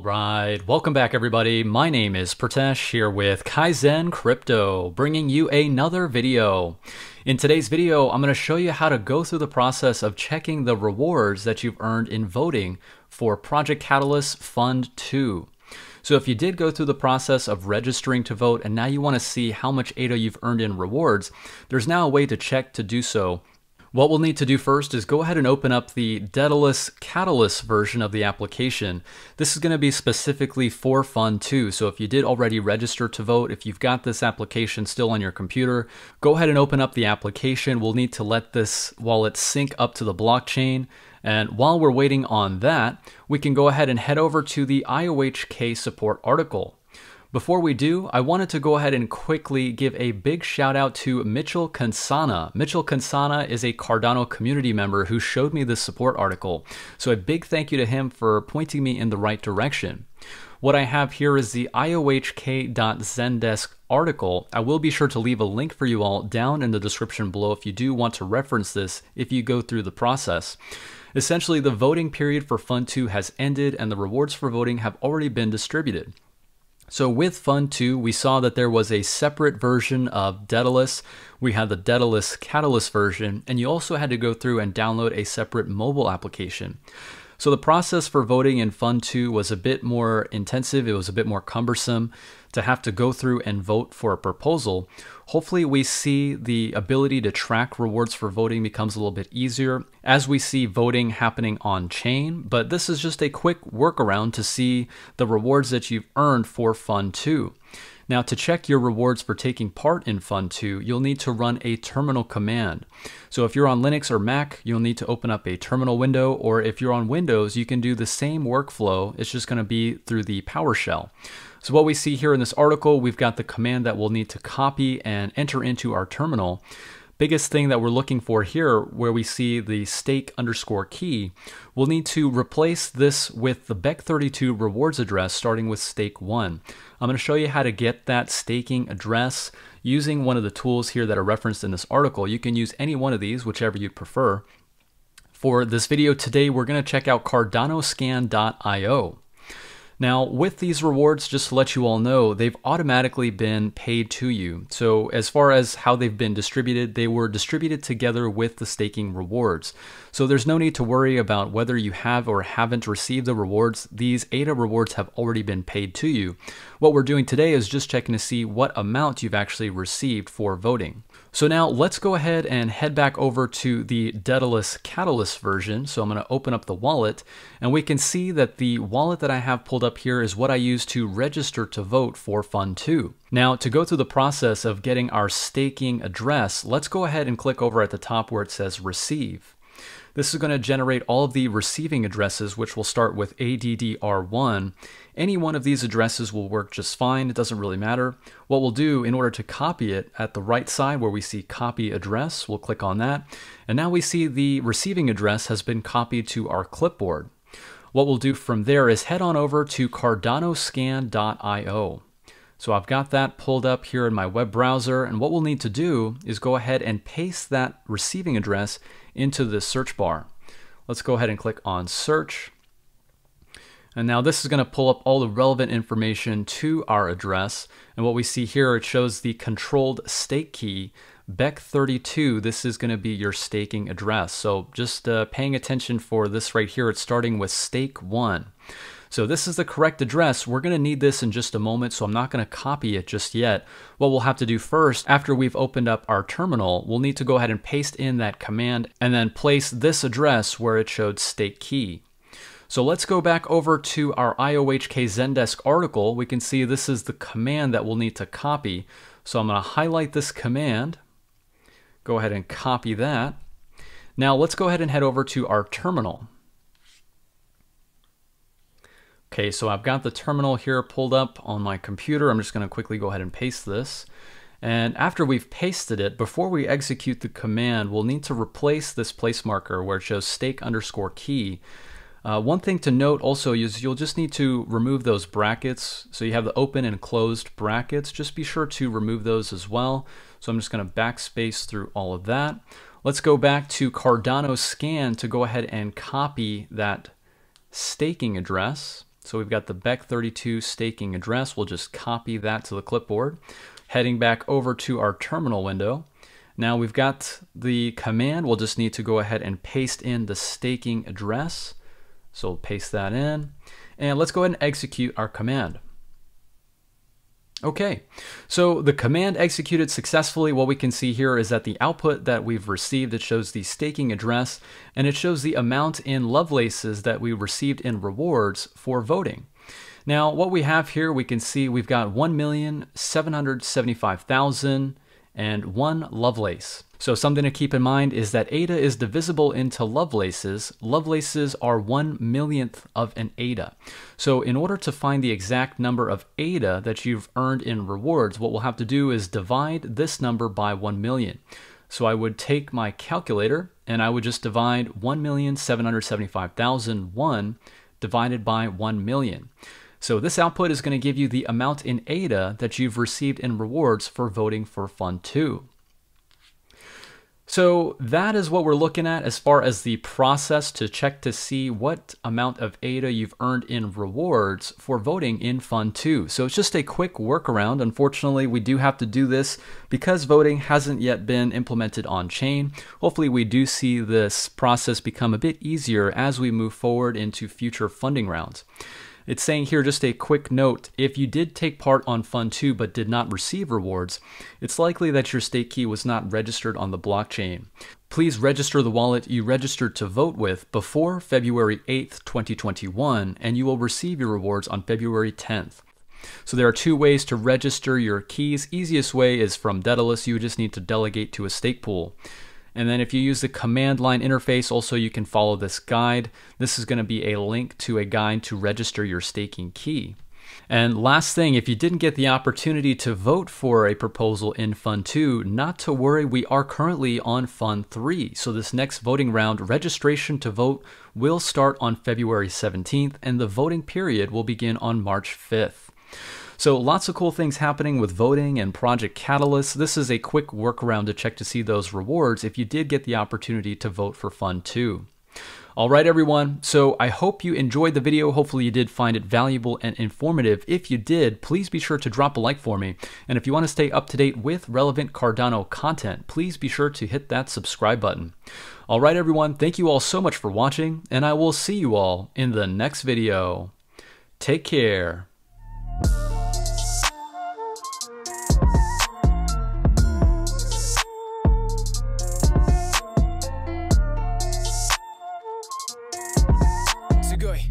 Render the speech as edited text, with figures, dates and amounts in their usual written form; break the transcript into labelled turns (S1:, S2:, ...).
S1: Alright, welcome back everybody. My name is Pritesh here with Kaizen Crypto, bringing you another video. In today's video, I'm going to show you how to go through the process of checking the rewards that you've earned in voting for Project Catalyst Fund2. So if you did go through the process of registering to vote and now you want to see how much ADA you've earned in rewards, there's now a way to check to do so. What we'll need to do first is go ahead and open up the Delegate Catalyst version of the application. This is going to be specifically for Fund2. So if you did already register to vote, if you've got this application still on your computer, go ahead and open up the application. We'll need to let this wallet sync up to the blockchain. And while we're waiting on that, we can go ahead and head over to the IOHK support article. Before we do, I wanted to go ahead and quickly give a big shout out to Mitchell Kansana. Mitchell Kansana is a Cardano community member who showed me this support article. So a big thank you to him for pointing me in the right direction. What I have here is the IOHK.Zendesk article. I will be sure to leave a link for you all down in the description below if you do want to reference this if you go through the process. Essentially, the voting period for Fund2 has ended and the rewards for voting have already been distributed. So with Fund2, we saw that there was a separate version of Daedalus. We had the Delegate Catalyst version, and you also had to go through and download a separate mobile application. So the process for voting in Fund2 was a bit more intensive. It was a bit more cumbersome to have to go through and vote for a proposal. Hopefully we see the ability to track rewards for voting becomes a little bit easier as we see voting happening on chain, but this is just a quick workaround to see the rewards that you've earned for Fund2. Now to check your rewards for taking part in Fund2, you'll need to run a terminal command. So if you're on Linux or Mac, you'll need to open up a terminal window, or if you're on Windows, you can do the same workflow. It's just going to be through the PowerShell. So what we see here in this article, we've got the command that we'll need to copy and enter into our terminal. Biggest thing that we're looking for here, where we see the stake_key, we'll need to replace this with the BEC32 rewards address starting with stake 1. I'm going to show you how to get that staking address using one of the tools here that are referenced in this article. You can use any one of these, whichever you prefer. For this video today, we're going to check out CardanoScan.io. Now, with these rewards, just to let you all know, they've automatically been paid to you. So as far as how they've been distributed, they were distributed together with the staking rewards. So there's no need to worry about whether you have or haven't received the rewards. These ADA rewards have already been paid to you. What we're doing today is just checking to see what amount you've actually received for voting. So now let's go ahead and head back over to the Delegate Catalyst version. So I'm going to open up the wallet and we can see that the wallet that I have pulled up here is what I use to register to vote for Fund2. Now to go through the process of getting our staking address, let's go ahead and click over at the top where it says receive. This is going to generate all of the receiving addresses, which will start with ADDR1. Any one of these addresses will work just fine. It doesn't really matter. What we'll do in order to copy it, at the right side where we see copy address, we'll click on that. And now we see the receiving address has been copied to our clipboard. What we'll do from there is head on over to CardanoScan.io. So I've got that pulled up here in my web browser, and what we'll need to do is go ahead and paste that receiving address into the search bar. Let's go ahead and click on search. And now this is going to pull up all the relevant information to our address. And what we see here, it shows the controlled stake key, BEC32. This is going to be your staking address. So just paying attention for this right here, it's starting with stake 1. So this is the correct address. We're going to need this in just a moment, so I'm not going to copy it just yet. What we'll have to do first, after we've opened up our terminal, we'll need to go ahead and paste in that command and then place this address where it showed stake key. So let's go back over to our IOHK Zendesk article. We can see this is the command that we'll need to copy. So I'm going to highlight this command, go ahead and copy that. Now let's go ahead and head over to our terminal. Okay, so I've got the terminal here pulled up on my computer. I'm just going to quickly go ahead and paste this. And after we've pasted it, before we execute the command, we'll need to replace this place marker where it shows stake_key. One thing to note also is you'll just need to remove those brackets. So you have the open and closed brackets. Just be sure to remove those as well. So I'm just going to backspace through all of that. Let's go back to Cardano Scan to go ahead and copy that staking address. So we've got the BEC32 staking address. We'll just copy that to the clipboard. Heading back over to our terminal window. Now we've got the command. We'll just need to go ahead and paste in the staking address. So we'll paste that in. And let's go ahead and execute our command. Okay, so the command executed successfully. What we can see here is that the output that we've received, it shows the staking address, and it shows the amount in Lovelaces that we received in rewards for voting. Now, what we have here, we can see we've got 1,775,001 Lovelace. So something to keep in mind is that ADA is divisible into Lovelaces. Lovelaces are 1/1,000,000th of an ADA. So in order to find the exact number of ADA that you've earned in rewards, what we'll have to do is divide this number by 1,000,000. So I would take my calculator and I would just divide 1,775,001 divided by 1,000,000. So this output is going to give you the amount in ADA that you've received in rewards for voting for Fund 2. So that is what we're looking at as far as the process to check to see what amount of ADA you've earned in rewards for voting in Fund 2. So it's just a quick workaround. Unfortunately, we do have to do this because voting hasn't yet been implemented on chain. Hopefully we do see this process become a bit easier as we move forward into future funding rounds. It's saying here, just a quick note, if you did take part on Fund 2 but did not receive rewards, it's likely that your stake key was not registered on the blockchain. Please register the wallet you registered to vote with before February 8th, 2021, and you will receive your rewards on February 10th. So there are two ways to register your keys. Easiest way is from Daedalus. You just need to delegate to a stake pool. And then if you use the command line interface, also you can follow this guide. This is going to be a link to a guide to register your staking key. And last thing, if you didn't get the opportunity to vote for a proposal in Fund 2, not to worry, we are currently on Fund 3. So this next voting round, registration to vote will start on February 17th, and the voting period will begin on March 5th. So lots of cool things happening with voting and Project Catalyst. This is a quick workaround to check to see those rewards if you did get the opportunity to vote for Fund 2. All right, everyone. So I hope you enjoyed the video. Hopefully you did find it valuable and informative. If you did, please be sure to drop a like for me. And if you want to stay up to date with relevant Cardano content, please be sure to hit that subscribe button. All right, everyone. Thank you all so much for watching, and I will see you all in the next video. Take care.
S2: Sugoi.